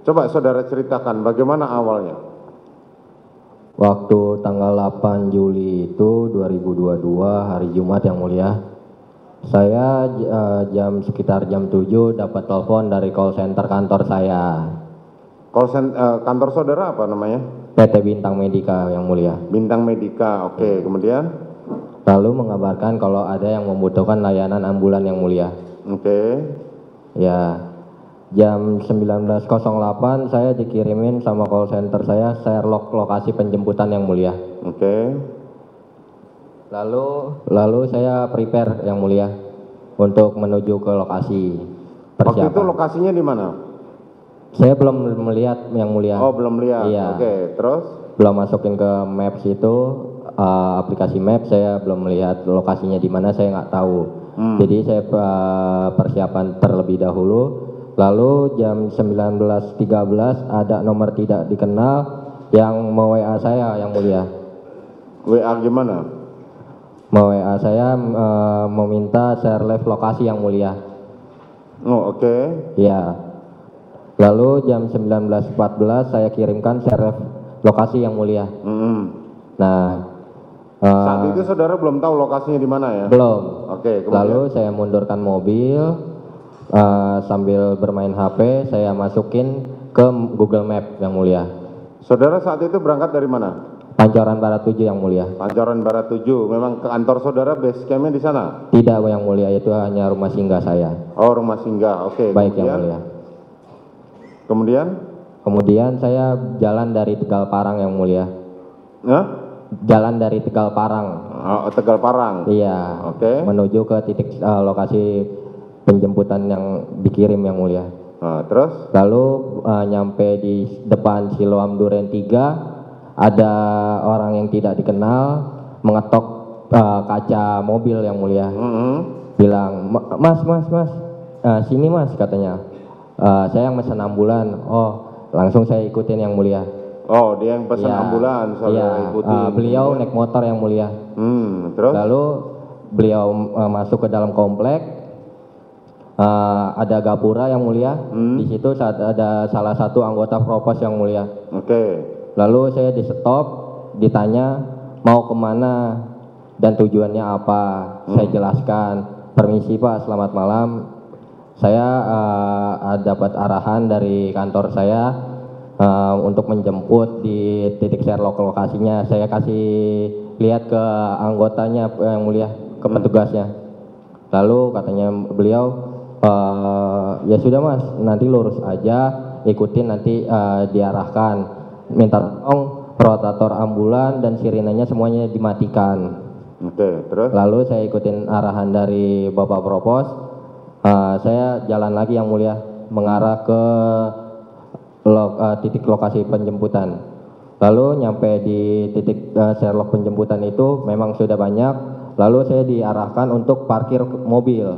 Coba saudara ceritakan bagaimana awalnya. Waktu tanggal 8 Juli itu 2022 hari Jumat yang mulia, saya sekitar jam 7 dapat telepon dari call center kantor saya. Kantor saudara apa namanya? PT Bintang Medika yang mulia. Bintang Medika, oke. Kemudian? Lalu mengabarkan kalau ada yang membutuhkan layanan ambulan yang mulia. Oke. Ya, jam 19.08 saya dikirimin sama call center saya share lokasi penjemputan yang mulia. Oke. Lalu saya prepare yang mulia untuk menuju ke lokasi. Waktu itu lokasinya di mana? Saya belum melihat yang mulia. Oh, belum lihat. Iya. Oke, terus? Belum masukin ke Maps itu, aplikasi Maps, saya belum melihat lokasinya di mana, saya nggak tahu. Jadi saya persiapan terlebih dahulu. Lalu jam 19.13 ada nomor tidak dikenal yang mau-WA saya yang mulia. WA gimana? Mau-WA saya meminta share live lokasi yang mulia. Oh, oke. Ya. Lalu jam 19.14 saya kirimkan share lokasi yang mulia. Nah, saat itu saudara belum tahu lokasinya di mana ya? Belum. Oke. Lalu saya mundurkan mobil sambil bermain HP, saya masukin ke Google Map yang mulia. Saudara saat itu berangkat dari mana? Pancoran Barat 7 yang mulia. Pancoran Barat 7, memang ke kantor saudara base campnya di sana? Tidak yang mulia, itu hanya rumah singgah saya. Oh, rumah singgah, oke. Baik yang mulia. Kemudian saya jalan dari Tegal Parang yang mulia. Jalan dari Tegal Parang. Oh, Tegal Parang. Iya. Oke. Menuju ke titik lokasi penjemputan yang dikirim yang mulia. Terus? Lalu nyampe di depan Siloam Duren 3, ada orang yang tidak dikenal mengetok kaca mobil yang mulia. Bilang, mas, sini mas katanya. Saya yang pesan ambulan. Oh, langsung saya ikutin yang mulia. Oh, dia yang pesan ambulan, saudara ikutin. Beliau naik motor yang mulia. Terus? Lalu beliau masuk ke dalam komplek. Ada gapura yang mulia. Di situ ada salah satu anggota propos yang mulia. Oke. Lalu saya di stop, ditanya mau kemana dan tujuannya apa. Saya jelaskan, permisi Pak, selamat malam. Saya dapat arahan dari kantor saya untuk menjemput di titik share lokasinya. Saya kasih lihat ke anggotanya yang mulia, ke petugasnya. Lalu katanya beliau, ya sudah mas, nanti lurus aja, ikutin nanti diarahkan. Minta tolong rotator ambulan dan sirenanya semuanya dimatikan. Oke, terus? Lalu saya ikutin arahan dari Bapak Propos. Saya jalan lagi yang mulia mengarah ke titik lokasi penjemputan. Lalu nyampe di titik Sherlock penjemputan itu memang sudah banyak. Lalu saya diarahkan untuk parkir mobil.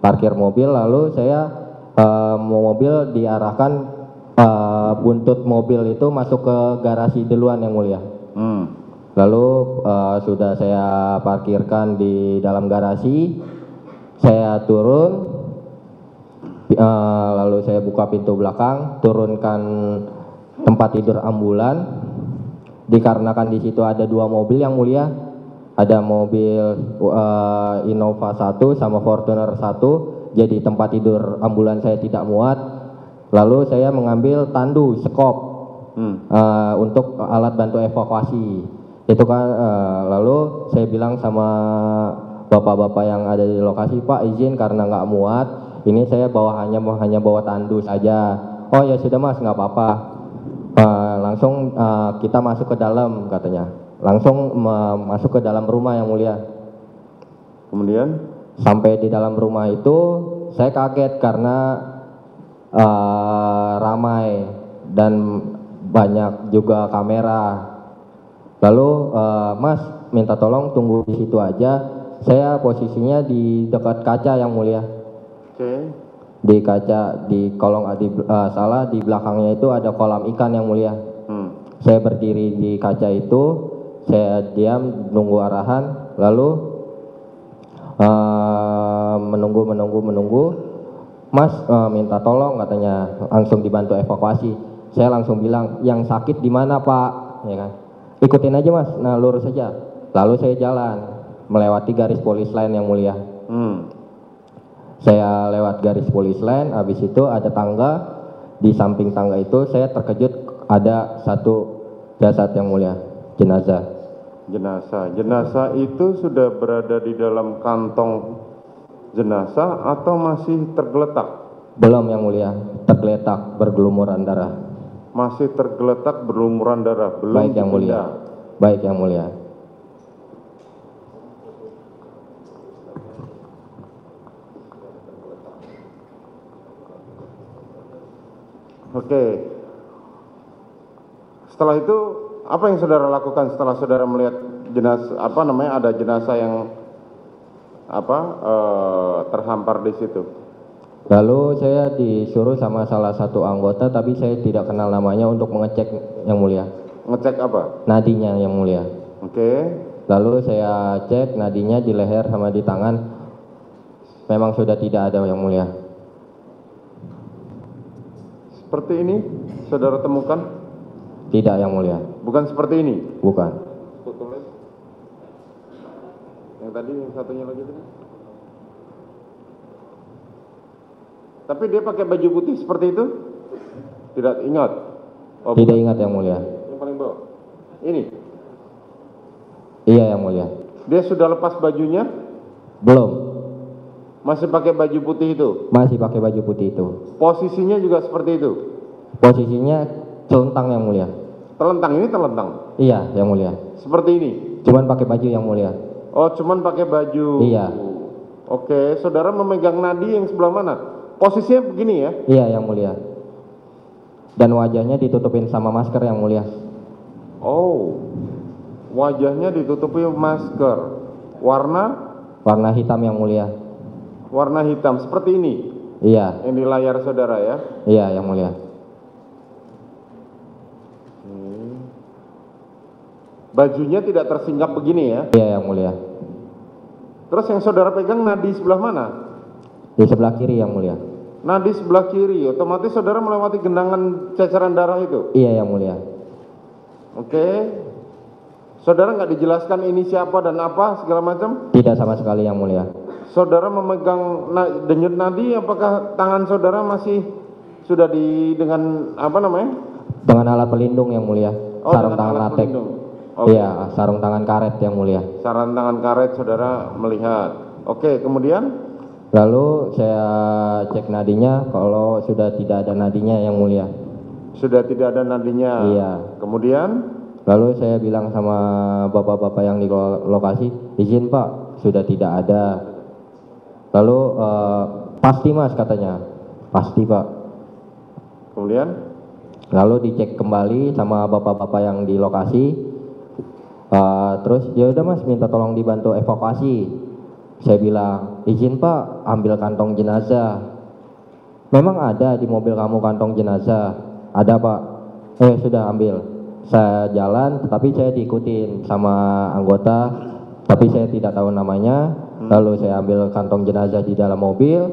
Lalu saya mobil diarahkan buntut mobil itu masuk ke garasi duluan yang mulia. Lalu sudah saya parkirkan di dalam garasi. Saya turun, lalu saya buka pintu belakang, turunkan tempat tidur ambulan. Dikarenakan di situ ada dua mobil yang mulia, ada mobil Innova 1 sama Fortuner 1, jadi tempat tidur ambulan saya tidak muat. Lalu saya mengambil tandu, sekop untuk alat bantu evakuasi. Itu kan, lalu saya bilang sama bapak-bapak yang ada di lokasi, Pak izin karena nggak muat, ini saya hanya bawa tandu saja. Oh ya sudah mas, nggak apa-apa. Langsung kita masuk ke dalam katanya. Langsung masuk ke dalam rumah yang mulia. Kemudian? Sampai di dalam rumah itu saya kaget karena ramai dan banyak juga kamera. Lalu mas minta tolong tunggu di situ aja. Saya posisinya di dekat kaca yang mulia. Oke. Di kaca, di kolong di belakangnya itu ada kolam ikan yang mulia. Saya berdiri di kaca itu, saya diam nunggu arahan, lalu menunggu. Mas minta tolong katanya, langsung dibantu evakuasi. Saya langsung bilang, yang sakit di mana Pak? Ya kan? Ikutin aja Mas, nah lurus saja. Lalu saya jalan melewati garis polis lain yang mulia. Saya lewat garis polis lain, habis itu ada tangga. Di samping tangga itu saya terkejut ada satu jasad yang mulia, jenazah. Jenazah itu sudah berada di dalam kantong jenazah atau masih tergeletak? Belum yang mulia, tergeletak bergelumuran darah. Masih tergeletak berlumuran darah, belum Baik yang mulia. dipindah. Baik yang mulia. Oke. Setelah itu apa yang saudara lakukan setelah saudara melihat jenazah ada jenazah yang terhampar di situ? Lalu saya disuruh sama salah satu anggota, tapi saya tidak kenal namanya, untuk mengecek yang mulia. Ngecek apa? Nadinya yang mulia. Oke. Lalu saya cek nadinya di leher sama di tangan, memang sudah tidak ada yang mulia. Seperti ini saudara temukan? Tidak yang mulia. Bukan seperti ini? Bukan. Tulis. Yang tadi, yang satunya lagi tadi. Tapi dia pakai baju putih seperti itu? Tidak ingat? Oh, Tidak bukan. ingat yang mulia. Yang paling bawah. Ini? Iya yang mulia. Dia sudah lepas bajunya? Belum. Masih pakai baju putih itu? Masih pakai baju putih itu. Posisinya juga seperti itu? Posisinya celentang yang mulia. Telentang, ini telentang? Iya yang mulia. Seperti ini? Cuman pakai baju yang mulia. Oh, cuman pakai baju. Iya. Oke, saudara memegang nadi yang sebelah mana? Posisinya begini ya? Iya yang mulia. Dan wajahnya ditutupin sama masker yang mulia. Oh, wajahnya ditutupi masker. Warna? Warna hitam yang mulia. Warna hitam, seperti ini? Iya. Yang di layar saudara ya? Iya yang mulia. Bajunya tidak tersinggap begini ya? Iya yang mulia. Terus yang saudara pegang nadi sebelah mana? Di sebelah kiri yang mulia. Nadi sebelah kiri, otomatis saudara melewati genangan ceceran darah itu? Iya yang mulia. Oke. Saudara nggak dijelaskan ini siapa dan apa segala macam? Tidak sama sekali yang mulia. Saudara memegang denyut nadi, apakah tangan saudara masih sudah dengan apa namanya? Dengan alat pelindung yang mulia. Oh, Sarung dengan tangan alat latex. pelindung. Oke. Iya, sarung tangan karet yang mulia. Sarung tangan karet saudara melihat. Oke, kemudian? Lalu saya cek nadinya, kalau sudah tidak ada nadinya yang mulia. Sudah tidak ada nadinya. Iya. Kemudian? Lalu saya bilang sama bapak-bapak yang di lokasi, izin Pak, sudah tidak ada. Lalu pasti Mas katanya, pasti Pak. Kemudian? Lalu dicek kembali sama bapak-bapak yang di lokasi. Terus ya udah Mas, minta tolong dibantu evakuasi. Saya bilang, izin Pak, ambil kantong jenazah. Memang ada di mobil kamu kantong jenazah? Ada Pak. Sudah ambil. Saya jalan, tetapi saya diikutin sama anggota, tapi saya tidak tahu namanya. Lalu saya ambil kantong jenazah di dalam mobil,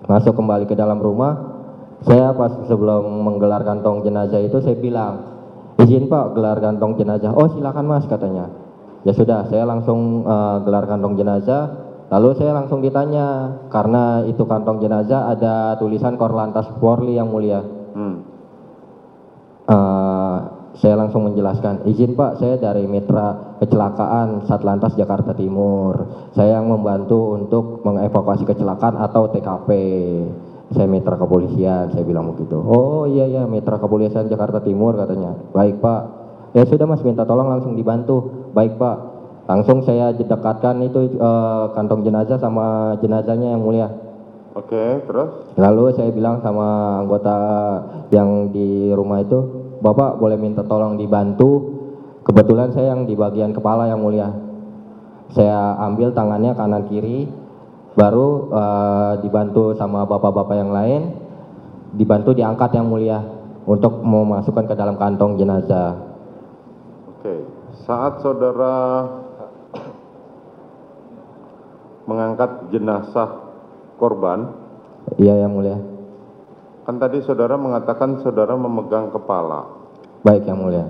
masuk kembali ke dalam rumah. Saya pas sebelum menggelar kantong jenazah itu saya bilang, izin Pak, gelar kantong jenazah. Oh silakan Mas katanya. Ya sudah, saya langsung gelar kantong jenazah. Lalu saya langsung ditanya, karena itu kantong jenazah ada tulisan Korlantas Polri yang mulia. Saya langsung menjelaskan, izin Pak, saya dari Mitra Kecelakaan Satlantas Jakarta Timur. Saya yang membantu untuk mengevakuasi kecelakaan atau TKP. Saya mitra kepolisian, saya bilang begitu. Oh iya mitra kepolisian Jakarta Timur katanya. Baik Pak. Ya sudah Mas, minta tolong langsung dibantu. Baik Pak. Langsung saya dekatkan itu kantong jenazah sama jenazahnya yang mulia. Oke, terus? Lalu saya bilang sama anggota yang di rumah itu, Bapak boleh minta tolong dibantu. Kebetulan saya yang di bagian kepala yang mulia. Saya ambil tangannya kanan kiri, baru dibantu sama bapak-bapak yang lain, dibantu diangkat yang mulia untuk memasukkan ke dalam kantong jenazah. Oke, saat saudara mengangkat jenazah korban, Iya yang mulia. Kan tadi saudara mengatakan saudara memegang kepala. Baik yang mulia.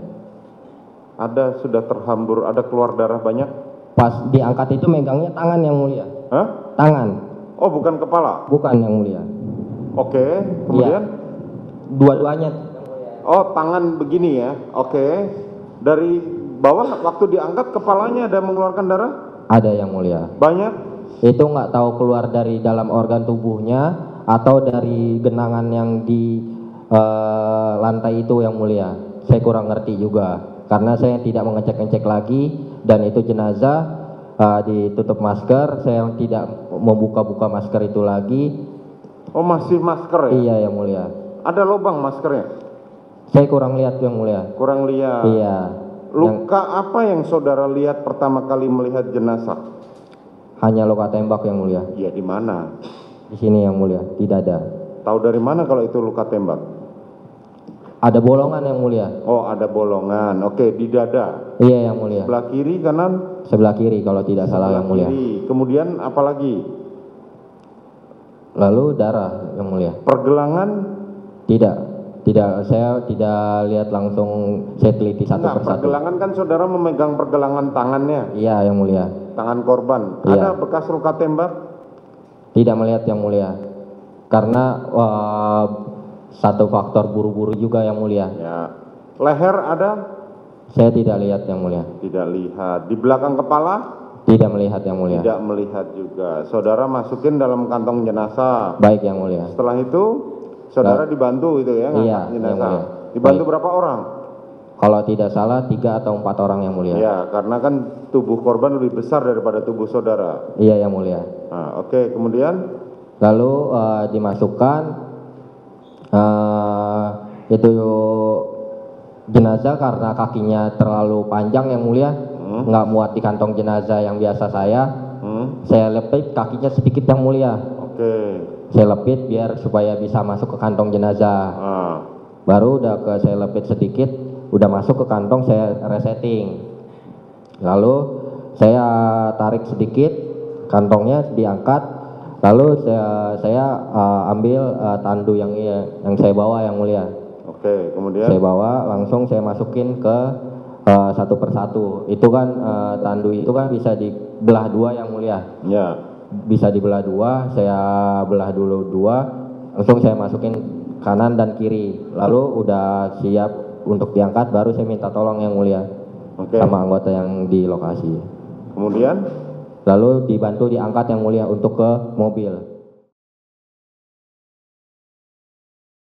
Ada sudah terhambur, ada keluar darah banyak? Pas diangkat itu megangnya tangan yang mulia. Hah? Tangan, Oh, bukan kepala. bukan yang mulia. Oke, kemudian? Dua-duanya. Oh, tangan begini ya. Oke. Dari bawah waktu diangkat kepalanya ada mengeluarkan darah? Ada yang mulia. Banyak? Itu nggak tahu keluar dari dalam organ tubuhnya atau dari genangan yang di lantai itu yang mulia. Saya kurang ngerti juga karena saya tidak mengecek-ngecek lagi dan itu jenazah ditutup masker. Saya tidak membuka-buka masker itu lagi. Oh, masih masker ya? Iya yang mulia. Ada lubang maskernya? Saya kurang lihat yang mulia. Kurang lihat. Iya. Luka apa yang saudara lihat pertama kali melihat jenazah? Hanya luka tembak yang mulia. Ya, di mana? Di sini yang mulia, di dada. Tahu dari mana kalau itu luka tembak? Ada bolongan yang mulia. Oh, ada bolongan. Oke, di dada. Iya yang mulia. Sebelah kiri, kanan? Sebelah kiri kalau tidak salah yang mulia. Kiri. Kemudian apa lagi? Lalu darah yang mulia. Pergelangan? Tidak, saya tidak lihat langsung, saya teliti satu Enggak, persatu. pergelangan kan saudara memegang pergelangan tangannya, Iya yang mulia. tangan korban. Iya. Ada bekas luka tembak? Tidak melihat yang mulia. Karena satu faktor buru-buru juga yang mulia. Ya. Leher ada? Saya tidak lihat yang mulia. Tidak lihat. Di belakang kepala? Tidak melihat yang mulia. Tidak melihat juga. Saudara masukin dalam kantong jenazah. Baik yang mulia. Setelah itu saudara dibantu itu ya, ngangkat Iya, jenazah. yang mulia. Dibantu Baik. berapa orang? Kalau tidak salah 3 atau 4 orang yang mulia. Ya, karena kan tubuh korban lebih besar daripada tubuh saudara. Iya yang mulia. Nah, oke, kemudian Lalu dimasukkan itu jenazah karena kakinya terlalu panjang yang mulia, nggak muat di kantong jenazah yang biasa saya lepit kakinya sedikit yang mulia. oke. Saya lepit biar supaya bisa masuk ke kantong jenazah. Ah, Baru udah saya lepit sedikit, udah masuk ke kantong saya resetting. Lalu saya tarik sedikit, kantongnya diangkat. Lalu saya ambil tandu yang saya bawa yang mulia. oke, kemudian Saya bawa langsung saya masukin ke satu persatu. Itu kan tandu itu kan bisa dibelah dua yang mulia. ya. Bisa dibelah dua, saya belah dulu dua, langsung saya masukin kanan dan kiri. Lalu udah siap untuk diangkat, baru saya minta tolong yang mulia Oke. sama anggota yang di lokasi. Kemudian Lalu dibantu diangkat yang mulia untuk ke mobil.